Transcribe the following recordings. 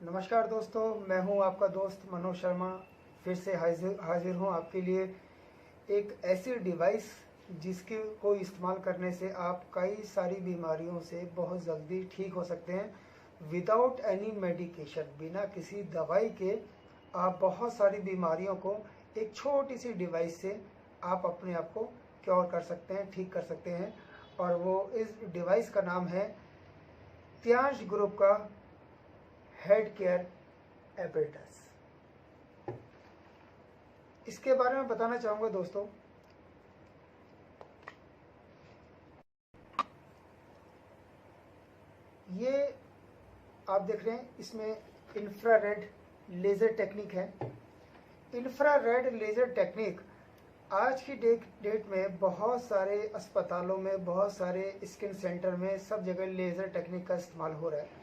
नमस्कार दोस्तों, मैं हूं आपका दोस्त मनोज शर्मा। फिर से हाजिर हूं आपके लिए एक ऐसी डिवाइस जिसके को इस्तेमाल करने से आप कई सारी बीमारियों से बहुत जल्दी ठीक हो सकते हैं विदाउट एनी मेडिकेशन। बिना किसी दवाई के आप बहुत सारी बीमारियों को एक छोटी सी डिवाइस से आप अपने आप को क्योर कर सकते हैं, ठीक कर सकते हैं। और वो इस डिवाइस का नाम है त्यांश ग्रुप का हेड केयर एपेरेटस। इसके बारे में बताना चाहूँगा दोस्तों। ये आप देख रहे हैं, इसमें इंफ्रारेड लेज़र टेक्निक है। इंफ्रारेड लेज़र टेक्निक आज की डेट में बहुत सारे अस्पतालों में, बहुत सारे स्किन सेंटर में, सब जगह लेज़र टेक्निक का इस्तेमाल हो रहा है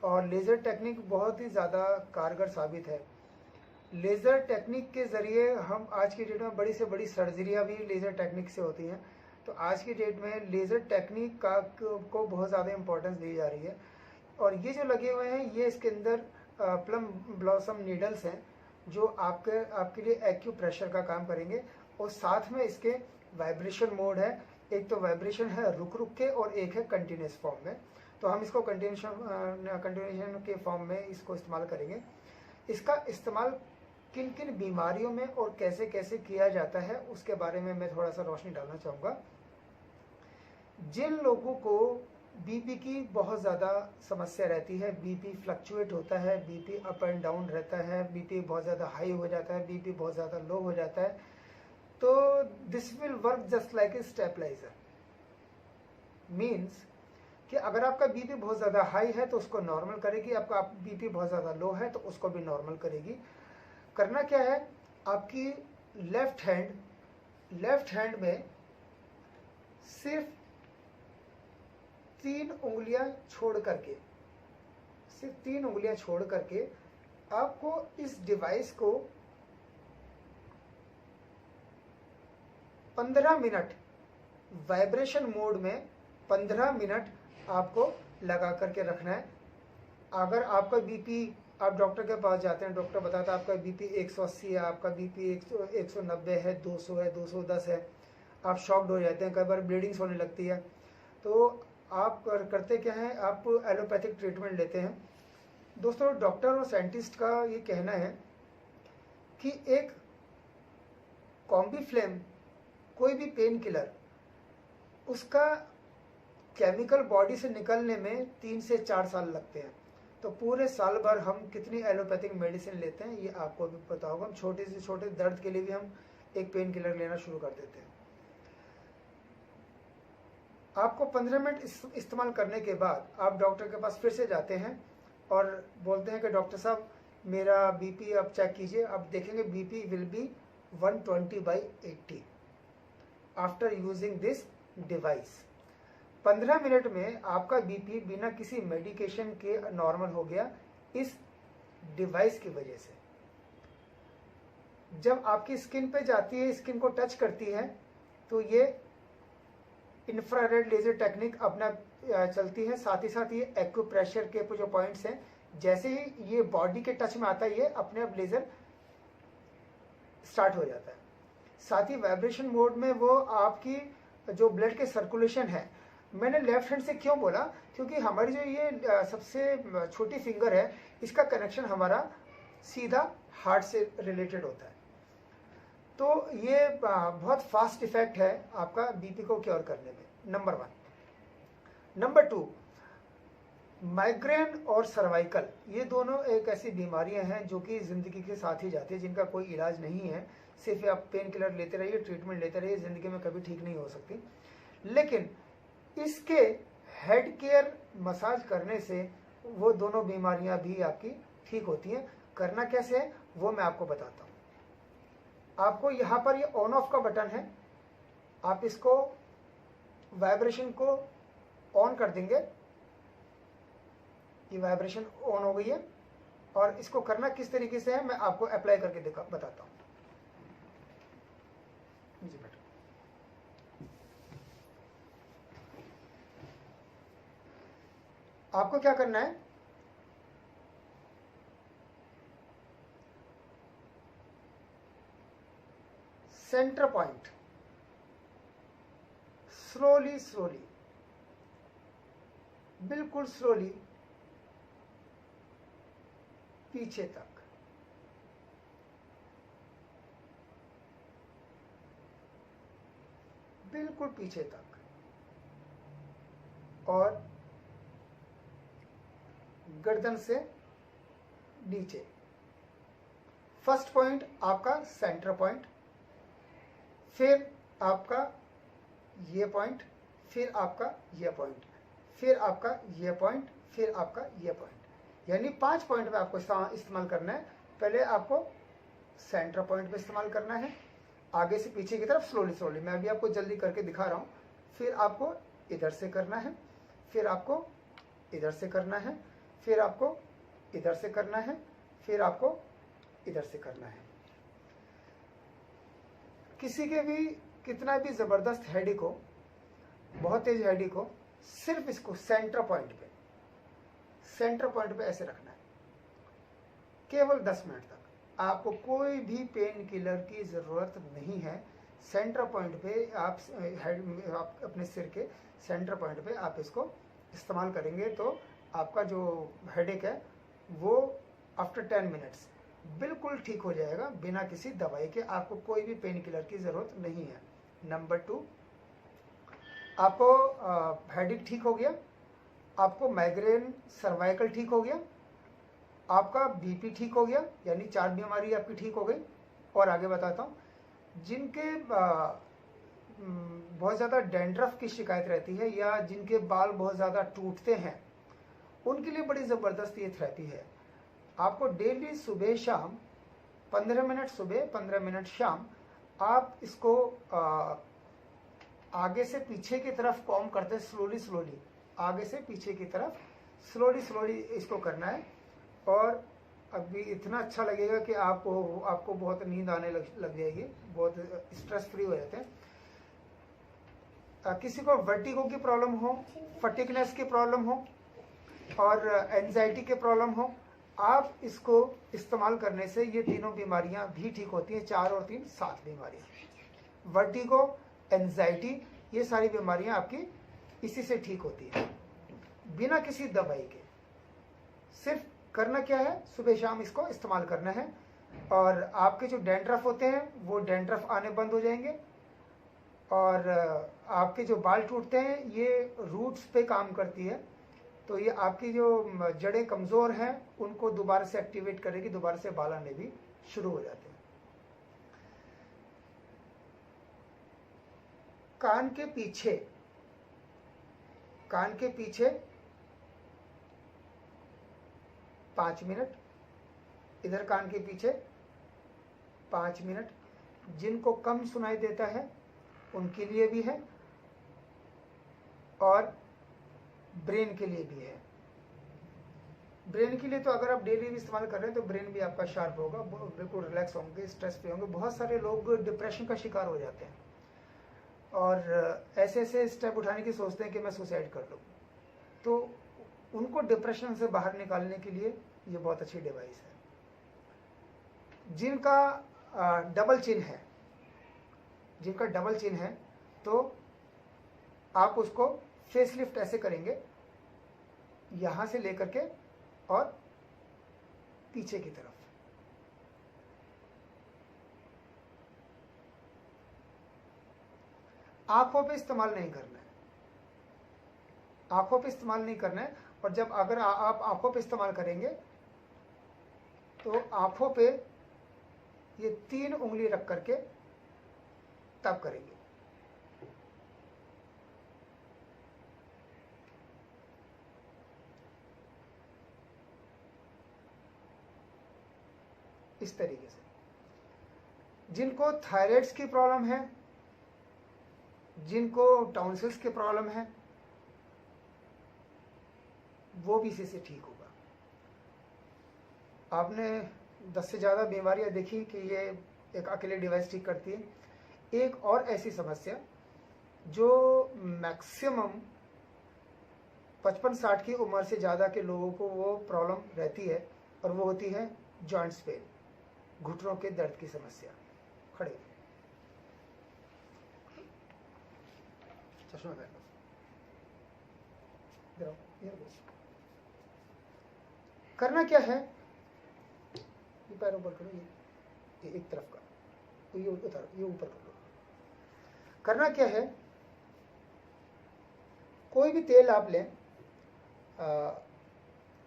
और लेज़र टेक्निक बहुत ही ज़्यादा कारगर साबित है। लेज़र टेक्निक के ज़रिए हम आज की डेट में बड़ी से बड़ी सर्जरियाँ भी लेज़र टेक्निक से होती हैं। तो आज की डेट में लेज़र टेक्निक को बहुत ज़्यादा इम्पोर्टेंस दी जा रही है। और ये जो लगे हुए हैं, ये इसके अंदर प्लम ब्लॉसम नीडल्स हैं जो आपके लिए एक्यूप्रेशर का काम करेंगे। और साथ में इसके वाइब्रेशन मोड है। एक तो वाइब्रेशन है रुक रुक के और एक है कंटिन्यूस फॉर्म में। तो हम इसको कंटिन्यूशन के फॉर्म में इसको इस्तेमाल करेंगे। इसका इस्तेमाल किन किन बीमारियों में और कैसे कैसे किया जाता है उसके बारे में मैं थोड़ा सा रोशनी डालना चाहूँगा। जिन लोगों को बीपी की बहुत ज़्यादा समस्या रहती है, बीपी फ्लक्चुएट होता है, बीपी अप एंड डाउन रहता है, बीपी बहुत ज़्यादा हाई हो जाता है, बीपी बहुत ज़्यादा लो हो जाता है, तो this will work just like a stabiliser. Means कि अगर आपका बीपी बहुत ज़्यादा हाई है तो उसको नॉर्मल करेगी, आपका बीपी बहुत ज़्यादा लो है तो उसको भी नॉर्मल करेगी। करना क्या है, आपकी लेफ्ट हैंड में सिर्फ 3 उंगलियां छोड़ करके, सिर्फ 3 उंगलियां छोड़ करके आपको इस डिवाइस को 15 मिनट वाइब्रेशन मोड में 15 मिनट आपको लगा करके रखना है। अगर आपका बीपी, आप डॉक्टर के पास जाते हैं, डॉक्टर बताता है आपका बीपी 180 है, आपका बीपी 190 है, 200 है, 210 है, आप शॉक्ड हो जाते हैं, कई बार ब्लीडिंग्स होने लगती है। तो आप करते क्या है, आप एलोपैथिक ट्रीटमेंट लेते हैं। दोस्तों, डॉक्टर और साइंटिस्ट का ये कहना है कि एक कॉम्बीफ्लेम, कोई भी पेन किलर, उसका केमिकल बॉडी से निकलने में 3 से 4 साल लगते हैं। तो पूरे साल भर हम कितनी एलोपैथिक मेडिसिन लेते हैं ये आपको भी पता होगा। हम छोटे से छोटे दर्द के लिए भी हम एक पेन किलर लेना शुरू कर देते हैं। आपको 15 मिनट इस्तेमाल करने के बाद आप डॉक्टर के पास फिर से जाते हैं और बोलते हैं कि डॉक्टर साहब मेरा बीपी अब चेक कीजिए। आप देखेंगे BP will be 120/80 after using this device. 15 minute में आपका बीपी बिना किसी मेडिकेशन के नॉर्मल हो गया इस डिवाइस की वजह से। जब आपकी स्किन पे जाती है, स्किन को टच करती है, तो ये इंफ्रारेड लेजर टेक्निक अपना चलती है। साथ ही साथ ये एक्यूप्रेशर के जो पॉइंट्स हैं, जैसे ही ये बॉडी के टच में आता है, ये अपने आप लेजर स्टार्ट हो जाता है। साथ ही वाइब्रेशन मोड में वो आपकी जो ब्लड के सर्कुलेशन है, मैंने लेफ्ट हैंड से क्यों बोला, क्योंकि हमारी जो ये सबसे छोटी फिंगर है, इसका कनेक्शन हमारा सीधा हार्ट से रिलेटेड होता है। तो ये बहुत फास्ट इफेक्ट है आपका बीपी को क्योर करने में, नंबर 1। नंबर 2, माइग्रेन और सर्वाइकल, ये दोनों एक ऐसी बीमारियां हैं जो कि ज़िंदगी के साथ ही जाती है, जिनका कोई इलाज नहीं है। सिर्फ आप पेन किलर लेते रहिए, ट्रीटमेंट लेते रहिए, ज़िंदगी में कभी ठीक नहीं हो सकती। लेकिन इसके हेड केयर मसाज करने से वो दोनों बीमारियां भी आपकी ठीक होती हैं। करना कैसे है वो मैं आपको बताता हूँ। आपको यहाँ पर ये ऑन ऑफ का बटन है, आप इसको वाइब्रेशन को ऑन कर देंगे। ये वाइब्रेशन ऑन हो गई है। और इसको करना किस तरीके से है मैं आपको अप्लाई करके बताता हूँ। जी बेटा, आपको क्या करना है, सेंटर पॉइंट, स्लोली स्लोली, बिल्कुल स्लोली पीछे तक, बिल्कुल पीछे तक, और गर्दन से नीचे। फर्स्ट पॉइंट आपका सेंटर पॉइंट, फिर आपका ये पॉइंट, फिर आपका ये पॉइंट, फिर आपका ये पॉइंट, फिर आपका ये पॉइंट, यानी 5 पॉइंट में आपको इस्तेमाल करना है। पहले आपको सेंटर पॉइंट पे इस्तेमाल करना है, आगे से पीछे की तरफ स्लोली स्लोली, मैं अभी आपको जल्दी करके दिखा रहा हूँ। फिर आपको इधर से करना है, फिर आपको इधर से करना है, फिर आपको इधर से करना है, फिर आपको इधर से करना है। किसी के भी कितना भी जबरदस्त हेडेक हो, बहुत तेज हेडेक हो, सिर्फ इसको सेंटर पॉइंट पे ऐसे रखना है केवल 10 मिनट तक। आपको कोई भी पेन किलर की जरूरत नहीं है। सेंटर पॉइंट पे आप अपने सिर के सेंटर पॉइंट पे आप इसको इस्तेमाल करेंगे तो आपका जो हेडेक है वो आफ्टर 10 मिनट्स बिल्कुल ठीक हो जाएगा, बिना किसी दवाई के। आपको कोई भी पेन किलर की जरूरत नहीं है। नंबर 2, आपको हेडेक ठीक हो गया, आपको माइग्रेन सर्वाइकल ठीक हो गया, आपका बीपी ठीक हो गया, यानी 4 बीमारी आपकी ठीक हो गई। और आगे बताता हूँ, जिनके बहुत ज़्यादा डैंड्रफ की शिकायत रहती है या जिनके बाल बहुत ज़्यादा टूटते हैं, उनके लिए बड़ी ज़बरदस्त ये थेरेपी है। आपको डेली सुबह शाम 15 मिनट सुबह 15 मिनट शाम आप इसको आगे से पीछे की तरफ कॉम करते स्लोली स्लोली, आगे से पीछे की तरफ स्लोली स्लोली इसको करना है। और अभी इतना अच्छा लगेगा कि आपको बहुत नींद आने लग जाएगी, बहुत स्ट्रेस फ्री हो जाते हैं। किसी को वर्टिगो की प्रॉब्लम हो, फटिकनेस की प्रॉब्लम हो और एंजाइटी के प्रॉब्लम हो, आप इसको इस्तेमाल करने से ये तीनों बीमारियां भी ठीक होती हैं। 4 और 3 7 बीमारियां, वर्टिगो, एंजाइटी, ये सारी बीमारियां आपकी इसी से ठीक होती है बिना किसी दवाई के। सिर्फ करना क्या है, सुबह शाम इसको इस्तेमाल करना है और आपके जो डैंड्रफ होते हैं वो डैंड्रफ आने बंद हो जाएंगे। और आपके जो बाल टूटते हैं ये रूट्स पे काम करती है, तो ये आपकी जो जड़ें कमज़ोर हैं उनको दोबारा से एक्टिवेट करेगी, दोबारा से बाल आने भी शुरू हो जाते हैं। कान के पीछे 5 मिनट, इधर कान के पीछे 5 मिनट। जिनको कम सुनाई देता है उनके लिए भी है और ब्रेन के लिए भी है। ब्रेन के लिए तो अगर आप डेली भी इस्तेमाल कर रहे हैं तो ब्रेन भी आपका शार्प होगा, बिल्कुल रिलैक्स होंगे, स्ट्रेस फ्री होंगे। बहुत सारे लोग डिप्रेशन का शिकार हो जाते हैं और ऐसे ऐसे स्टेप उठाने की सोचते हैं कि मैं सुसाइड कर लूँ, तो उनको डिप्रेशन से बाहर निकालने के लिए ये बहुत अच्छी डिवाइस है। जिनका डबल चिन है तो आप उसको फेसलिफ्ट ऐसे करेंगे, यहां से लेकर के और पीछे की तरफ। आंखों पे इस्तेमाल नहीं करना है, आंखों पे इस्तेमाल नहीं करना है। और जब अगर आप आंखों पे इस्तेमाल करेंगे तो आंखों पे ये 3 उंगली रख करके तब करेंगे। इस तरीके से। जिनको थायराइड्स की प्रॉब्लम है, जिनको टॉन्सिल्स की प्रॉब्लम है, वो भी इसी से ठीक होगा। आपने 10 से ज़्यादा बीमारियां देखी कि ये एक अकेले डिवाइस ठीक करती है। एक और ऐसी समस्या जो मैक्सिमम 55-60 की उम्र से ज़्यादा के लोगों को वो प्रॉब्लम रहती है और वो होती है जॉइंट्स पेन, घुटनों के दर्द की समस्या। खड़े चश्मा पहन लो। करना क्या है, ये पैर ऊपर करो, ये एक तरफ का, तो ये उतारो, ये ऊपर कर लो। करना क्या है, कोई भी तेल आप लें,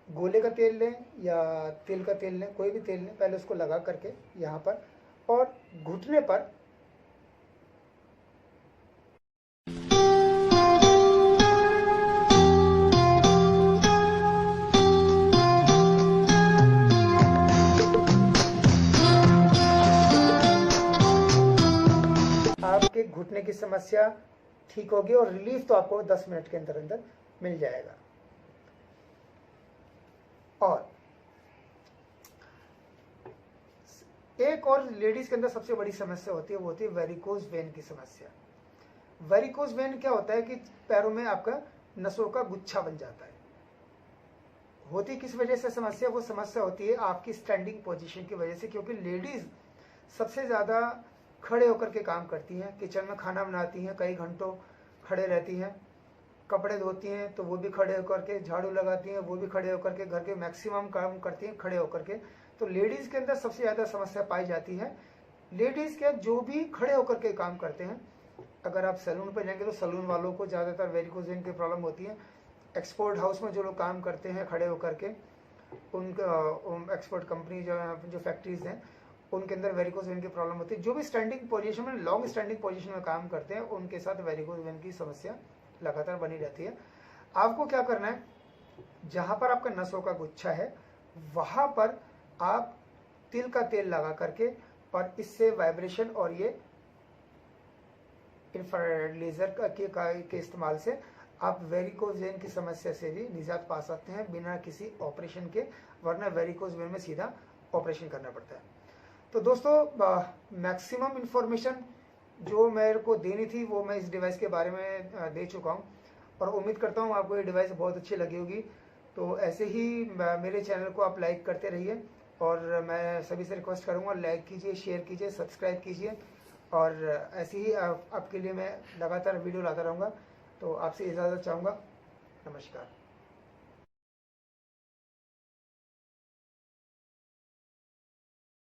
गोले का तेल लें या तिल का तेल लें, कोई भी तेल लें, पहले उसको लगा करके यहाँ पर, और घुटने पर आपके घुटने की समस्या ठीक होगी और रिलीफ तो आपको 10 मिनट के अंदर अंदर मिल जाएगा। और एक और लेडीज के अंदर सबसे बड़ी समस्या होती है, वो होती है वेरिकोज वेन की समस्या। वेरिकोज वेन क्या होता है कि पैरों में आपका नसों का गुच्छा बन जाता है। होती किस वजह से समस्या, वो समस्या होती है आपकी स्टैंडिंग पोजीशन की वजह से, क्योंकि लेडीज सबसे ज्यादा खड़े होकर के काम करती हैं, किचन में खाना बनाती हैं, कई घंटों खड़े रहती हैं, कपड़े धोती हैं तो वो भी खड़े होकर के, झाड़ू लगाती हैं वो भी खड़े होकर के, घर के मैक्सिमम काम करती हैं खड़े होकर के। तो लेडीज के अंदर सबसे ज्यादा समस्या पाई जाती है। लेडीज के जो भी खड़े होकर के काम करते हैं, अगर आप सैलून पर जाएंगे तो सैलून वालों को ज्यादातर वेरिकोज वेन की प्रॉब्लम होती है। एक्सपोर्ट हाउस में जो लोग काम करते हैं खड़े होकर के, उनका एक्सपोर्ट कंपनी जो फैक्ट्रीज हैं उनके अंदर वेरिकोज वेन की प्रॉब्लम होती है। जो भी स्टैंडिंग पोजीशन में, लॉन्ग स्टैंडिंग पोजीशन में काम करते हैं, उनके साथ वेरिकोज वेन की समस्या लगातार बनी रहती है। आपको क्या करना है, जहां पर आपका नसों का गुच्छा है वहां पर आप तिल का तेल लगा करके, और इससे वाइब्रेशन और ये इंफ्रारेड लेजर के इस्तेमाल से आप वेरिकोज वेन की समस्या से भी निजात पा सकते हैं बिना किसी ऑपरेशन के, वरना वेरिकोज वेन में सीधा ऑपरेशन करना पड़ता है। तो दोस्तों, मैक्सिमम इंफॉर्मेशन जो मेरे को देनी थी वो मैं इस डिवाइस के बारे में दे चुका हूँ, और उम्मीद करता हूँ आपको ये डिवाइस बहुत अच्छी लगी होगी। तो ऐसे ही मेरे चैनल को आप लाइक करते रहिए, और मैं सभी से रिक्वेस्ट करूँगा लाइक कीजिए, शेयर कीजिए, सब्सक्राइब कीजिए, और ऐसे ही आपके लिए मैं लगातार वीडियो लाता रहूँगा। तो आपसे इजाज़त चाहूँगा। नमस्कार।